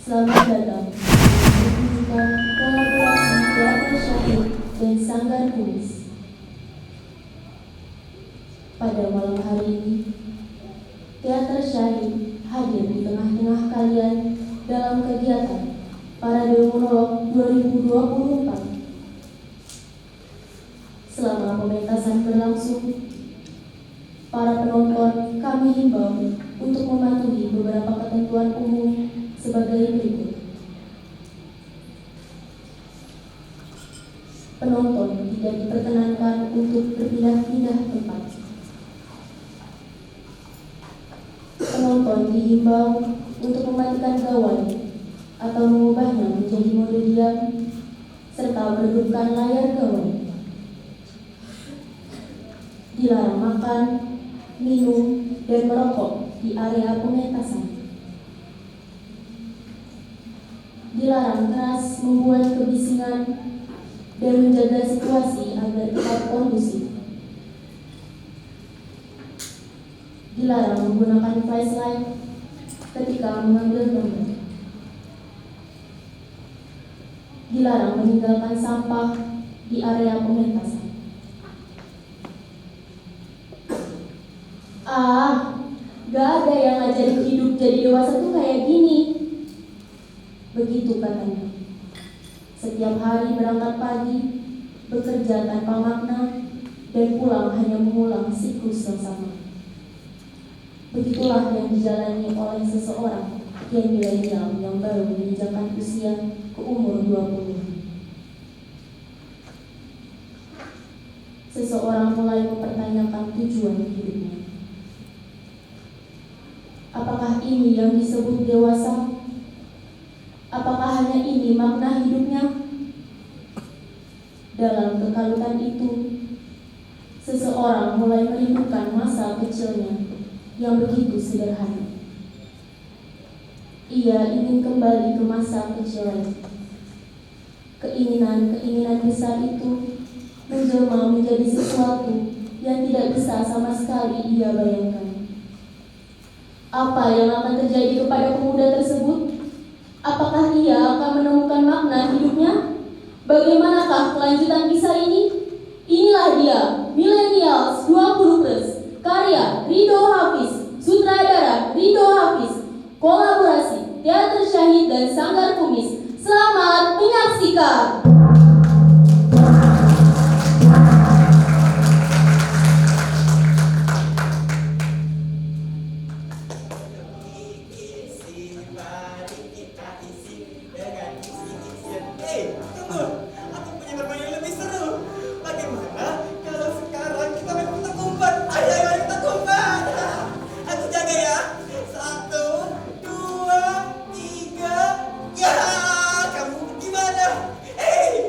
Selamat datang di pertunjukan kolaborasi Teater Syahid dan Sanggar Kumis. Pada malam hari ini, Teater Syahid hadir di tengah-tengah kalian dalam kegiatan Parade Monolog 2024. Selama pementasan berlangsung, para penonton kami himbau untuk mematuhi beberapa ketentuan umum sebagai berikut. Penonton tidak diperkenankan untuk berpindah-pindah tempat. Penonton dihimbau untuk mematikan gawai atau mengubahnya menjadi mode diam serta meredupkan layar gawai. Dilarang makan, minum, dan merokok di area pementasan. Dilarang keras membuat kebisingan dan menjaga situasi agar tetap kondusif. Dilarang menggunakan flashlight ketika mengambil gambar. Dilarang meninggalkan sampah di area pementasan. Gak ada yang ngajarin hidup jadi dewasa tuh kayak gini. Begitu katanya. Setiap hari berangkat pagi, bekerja tanpa makna, dan pulang hanya mengulang siklus yang sama. Begitulah yang dijalani oleh seseorang gen milenial yang baru menginjakkan usia ke umur 20. Seseorang mulai mempertanyakan tujuan hidupnya. Apakah ini yang disebut dewasa? Apakah hanya ini makna hidupnya? Dalam kekalutan itu, seseorang mulai merindukan masa kecilnya yang begitu sederhana. Ia ingin kembali ke masa kecilnya. Keinginan besar itu menjelma menjadi sesuatu yang tidak bisa sama sekali ia bayangkan. Apa yang akan terjadi kepada pemuda tersebut? Apakah ia akan menemukan makna hidupnya? Bagaimanakah kelanjutan kisah ini? Inilah dia, Millennials 20+, karya Ridho Hafiz, sutradara Ridho Hafiz, kolaborasi Teater Syahid dan Sanggar Kumis. Selamat menyaksikan. Hey,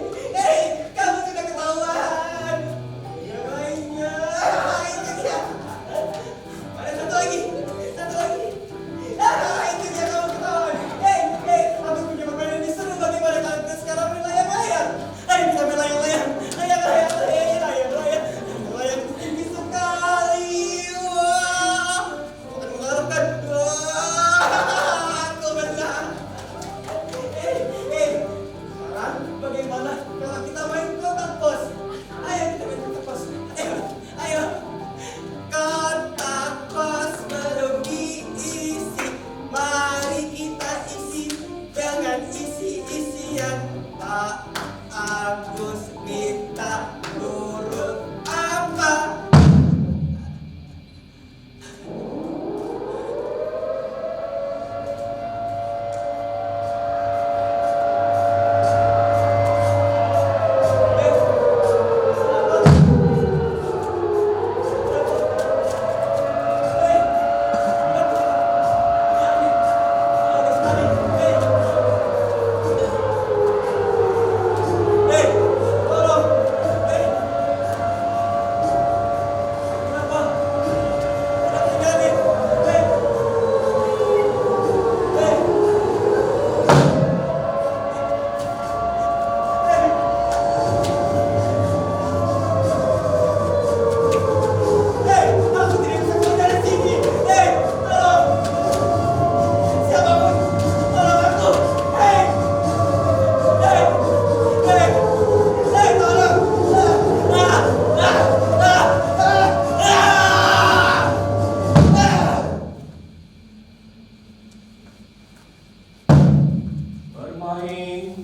Bermain,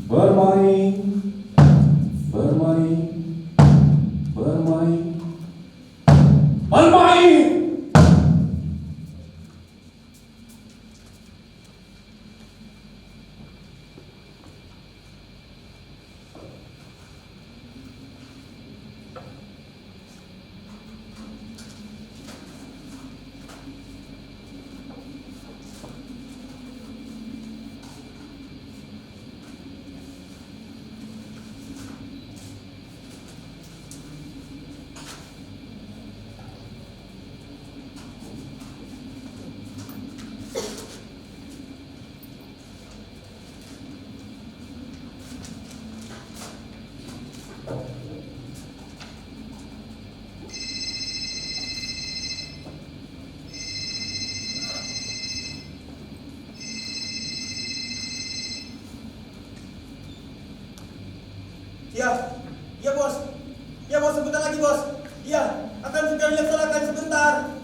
bermain, bermain, bermain, bermain. Ya, ya bos. Ya bos, sebentar lagi bos. Ya, akan segera dilaksanakan sebentar.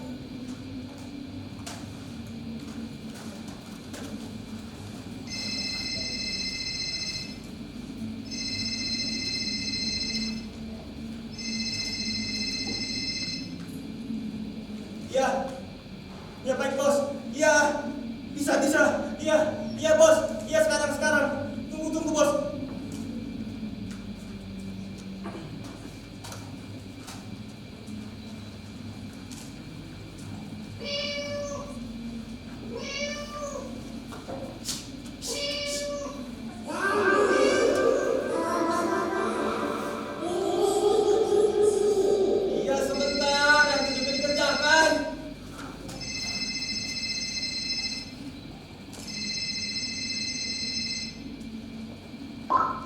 Ya, ya baik bos. Ya, bisa. Ya, ya bos. Ya sekarang. Tunggu bos. Iya sebentar, yang juga dikerjakan.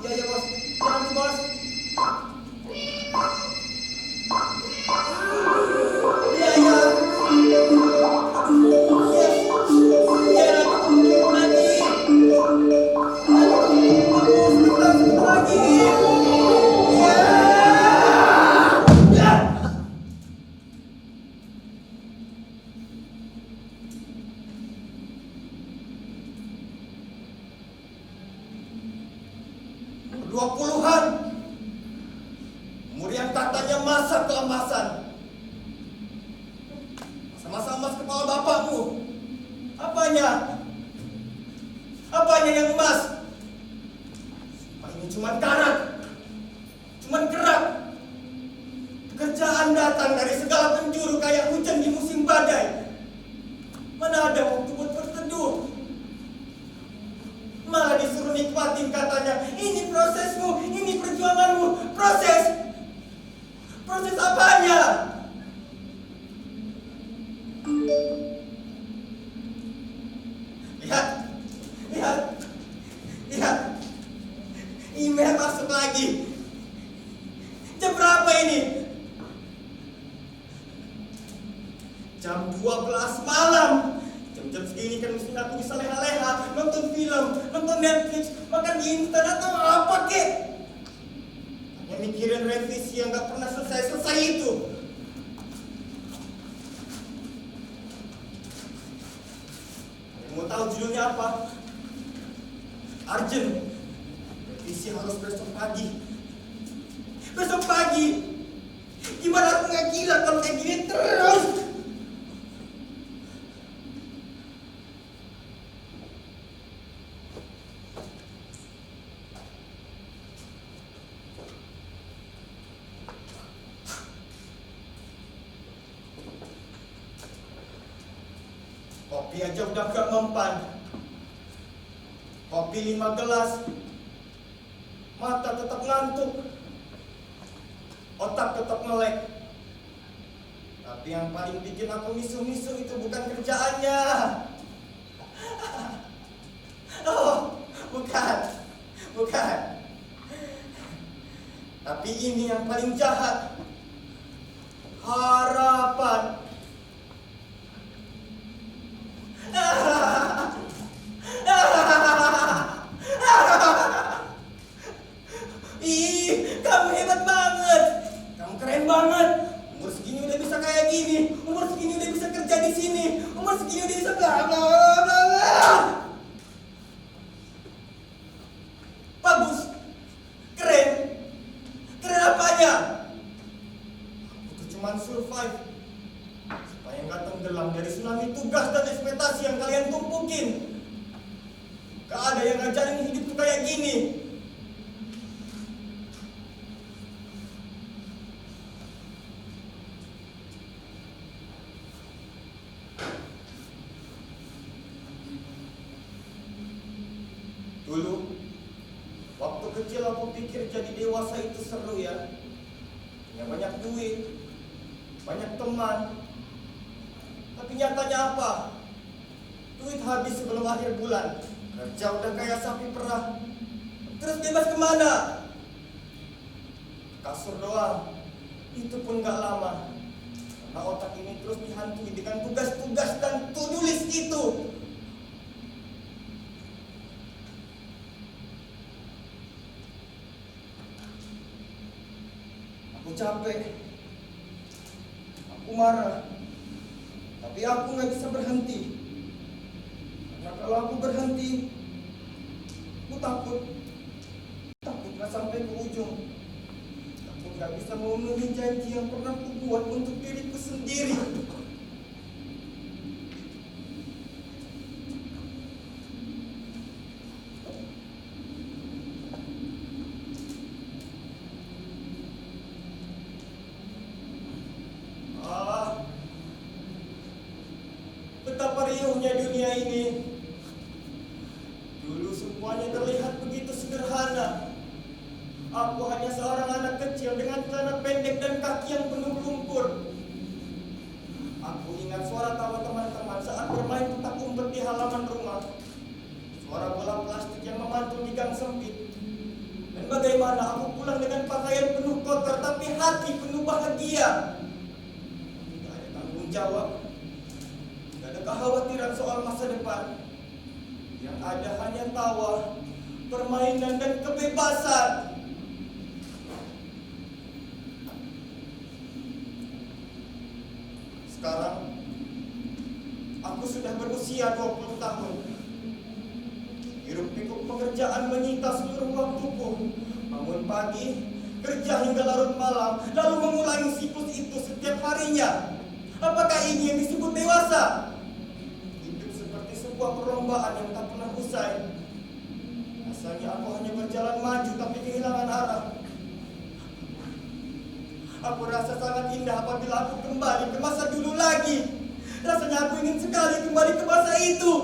Iya bos, jangan bos. Iya. Iya, tunggu lagi. Sebentar lagi. Iya. Ya. 20-an. Umur yang katanya masa keemasan. Masa-masa emas kepala bapakmu. Apanya? Apanya yang emas? Ini cuman karat. Cuman kerak. Pekerjaan datang dari segala penjuru kayak hujan di musim badai. Mana ada waktu buat berteduh? Malah disuruh nikmatin katanya. Ini prosesmu, ini perjuanganmu. Proses apanya? Lihat. Email masuk lagi. Jam berapa ini? Jam 12 malam. Jam-jam segini kan mesti aku bisa leha-leha, nonton film, nonton Netflix, makan instan atau apa kek. Hanya mikirin revisi yang gak pernah selesai itu. Mau tahu judulnya apa? Urgent. Revisi harus besok pagi. Gimana aku gak gila kalau kayak gini terus? Kopi aja udah gak mempan. Kopi 5 gelas. Mata tetap ngantuk. Otak tetap melek. Tapi yang paling bikin aku misu-misu itu bukan kerjaannya. Oh, bukan. Tapi ini yang paling jahat. Harapan. Ih, kamu hebat banget. Kamu keren banget. Umur segini udah bisa kayak gini. Umur segini udah bisa kerja di sini. Umur segini udah bisa bla bla bla bla. Gak ada yang ngajarin hidupku kayak gini. Dulu, waktu kecil aku pikir jadi dewasa itu seru ya. Punya banyak duit, banyak teman. Tapi nyatanya apa? Duit habis sebelum akhir bulan. Kerja udah kayak sapi perah. Terus bebas kemana? Kasur doang. Itu pun gak lama. Karena otak ini terus dihantui dengan tugas-tugas dan to-do list itu. Aku capek. Aku marah. Tapi aku gak bisa berhenti. Karena kalau aku berhenti, aku takut gak sampai ke ujung. Aku gak bisa memenuhi janji yang pernah aku buat untuk diriku sendiri. Betapa riuhnya dunia ini. Dulu semuanya terlihat begitu sederhana. Aku hanya seorang anak kecil dengan celana pendek dan kaki yang penuh lumpur. Aku ingat suara tawa teman-teman saat bermain petak umpet di halaman rumah. Suara bola plastik yang memantul di gang sempit. Dan bagaimana aku pulang dengan pakaian penuh kotor tapi hati penuh bahagia. Tidak ada tanggung jawab. Ada kekhawatiran soal masa depan. Yang ada hanya tawa, permainan dan kebebasan. Sekarang aku sudah berusia 20 tahun. Hiruk-pikuk pekerjaan menyita seluruh waktuku. Bangun pagi, kerja hingga larut malam, lalu mengulangi siklus itu setiap harinya. Apakah ini yang disebut dewasa? Sebuah perlombaan yang tak pernah usai. Rasanya aku hanya berjalan maju tapi kehilangan arah. Aku rasa sangat indah apabila aku kembali ke masa dulu lagi. Rasanya aku ingin sekali kembali ke masa itu.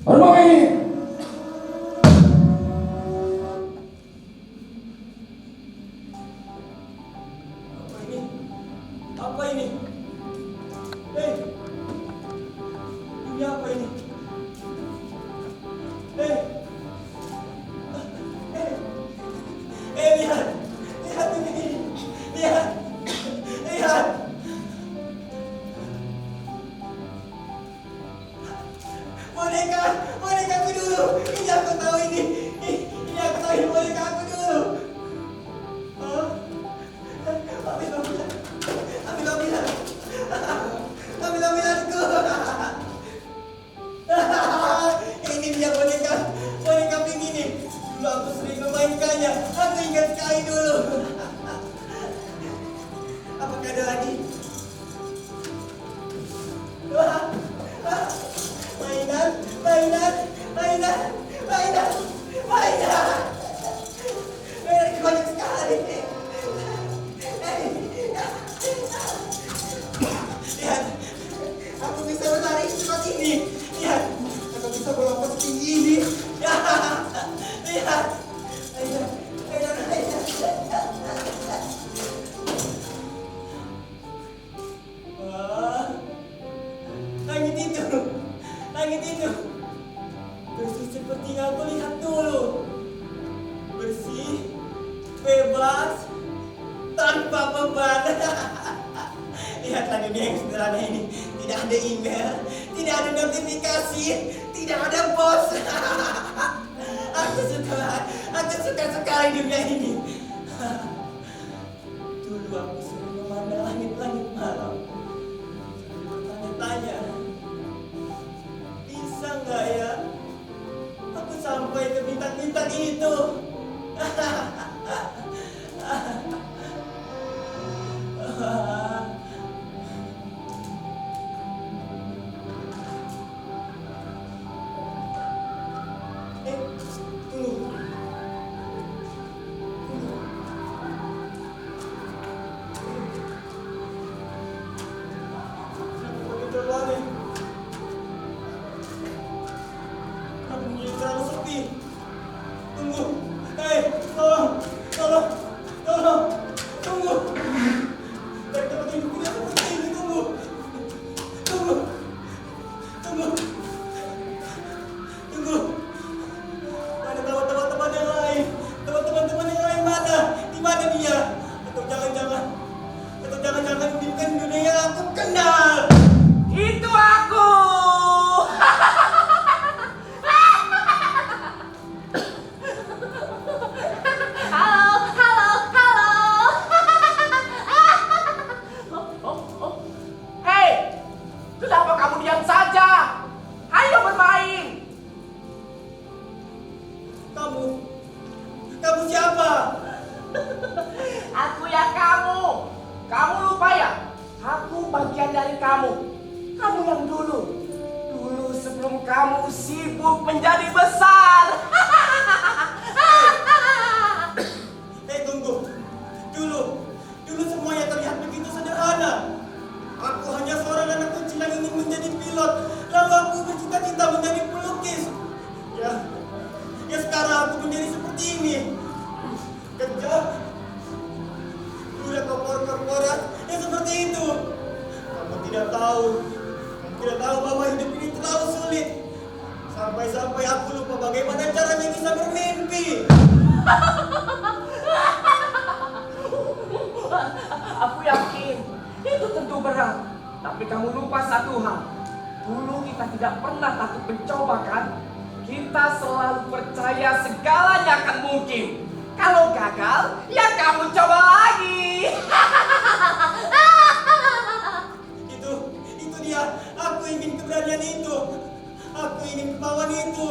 Bermain. Apa ini? Hei, ini apa ini? Hei, lihat, lihat ini, lihat, lihat. Boneka aku dulu. Ini aku tahu ini. Ini aku tahu ini boneka aku dulu. Oh, ambil ini dia boneka pink ini. Dulu aku sering memainkannya. Aku ingat sekali dulu. Apakah ada lagi? Mainan. Banyak sekali. Lihat, aku bisa berlari secepat ini. Lihat, aku bisa melompat setinggi ini. Lihat, mainan. Wah, langit itu. Bersih seperti yang aku lihat dulu. Bersih, bebas, tanpa beban. Lihatlah dunia yang sederhana ini. Tidak ada email, tidak ada notifikasi, tidak ada bos. Aku suka sekali dunia ini. Dulu aku sering memandang langit-langit malam. Bertanya-tanya, bisa nggak ya aku sampai ke bintang-bintang itu? Tunggu. Kenapa bunyi terlalu sepi? Tunggu. Hei, tolong. Tunggu. Dari tempat hidup tidak seperti ini. Tunggu. Mana teman-teman yang lain? Teman-teman yang lain mana? Di mana dia? Atau jangan-jangan bukan dunia yang aku kenal. Itu aku. Hei, kenapa kamu diam saja? Ayo bermain. Kamu siapa? Aku ya kamu. Kamu lupa ya? Aku bagian dari kamu. Kamu yang dulu sebelum kamu sibuk menjadi besar. Tunggu. Dulu semuanya terlihat begitu sederhana. Aku hanya seorang anak kecil yang ingin menjadi pilot. Lalu aku bercita-cita menjadi pelukis. Ya sekarang aku menjadi seperti ini. Kerja. Udah korporat yang seperti itu. Kamu tidak tahu bahwa hidup ini terlalu sulit. Sampai aku lupa bagaimana caranya bisa bermimpi. Aku yakin itu tentu berat. Tapi kamu lupa satu hal. Dulu kita tidak pernah takut mencoba kan? Kita selalu percaya segalanya akan mungkin. Kalau gagal, ya kamu coba lagi. Itu dia. Aku ingin keberanian itu. Aku ingin kemauan itu.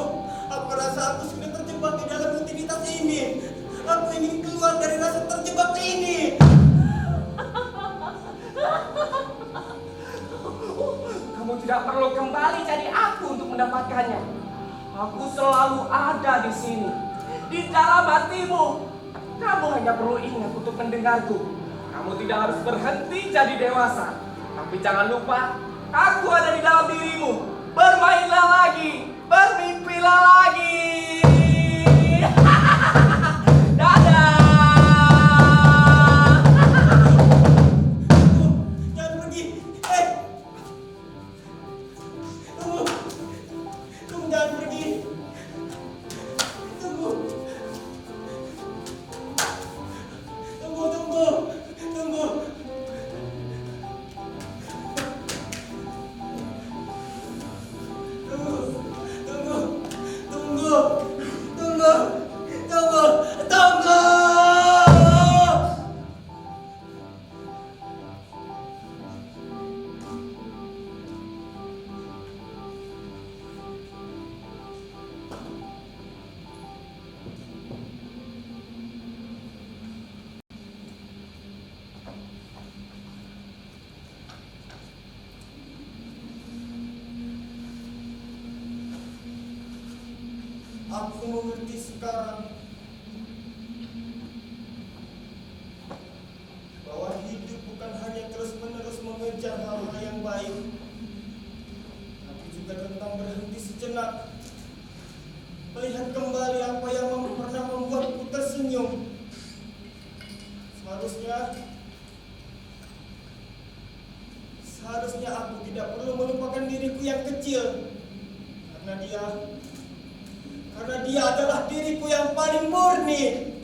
Aku rasa aku sudah terjebak di dalam rutinitas ini. Aku ingin keluar dari rasa terjebak ini. Kamu tidak perlu kembali jadi aku untuk mendapatkannya. Aku selalu ada di sini, di dalam hatimu. Kamu hanya perlu ingat untuk mendengarku. Kamu tidak harus berhenti jadi dewasa. Tapi jangan lupa, aku ada di dalam dirimu. Bermainlah lagi, bermimpi. Aku mengerti sekarang bahwa hidup bukan hanya terus-menerus mengejar hal-hal yang baik, tapi juga tentang berhenti sejenak, melihat kembali apa yang pernah membuatku tersenyum. Seharusnya aku tidak perlu melupakan diriku yang kecil, karena dia adalah diriku yang paling murni.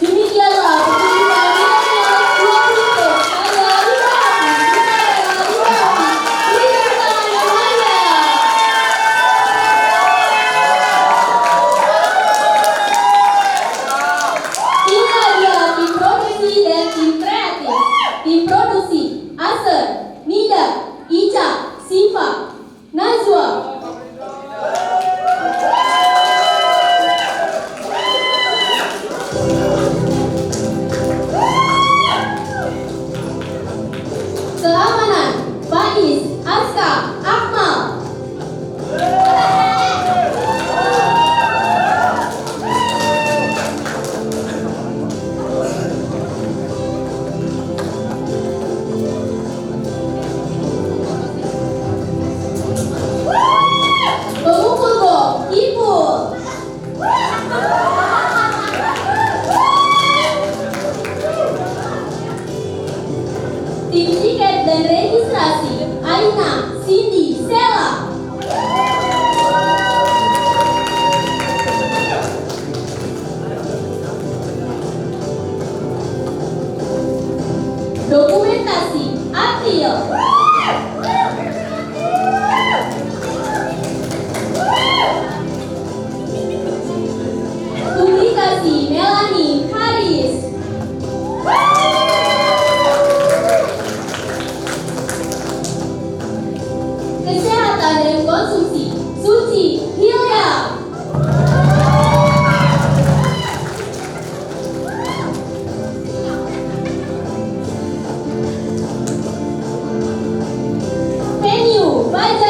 Demikianlah pertunjukan Inilah dia tim produksi dan tim kreatif. Tim produksi Aser, Nida, Ica, Siva, Najwa. Keamanan Faiz, Aska, Akmal. Pemukul gol Ipul. Tim tiket dan registrasi Aina, Cindy, Sela. Dokumentasi April. Publikasi Melanie, Haris. Kesehatan dan konsumsi Suci, Hilya. Venue Baja.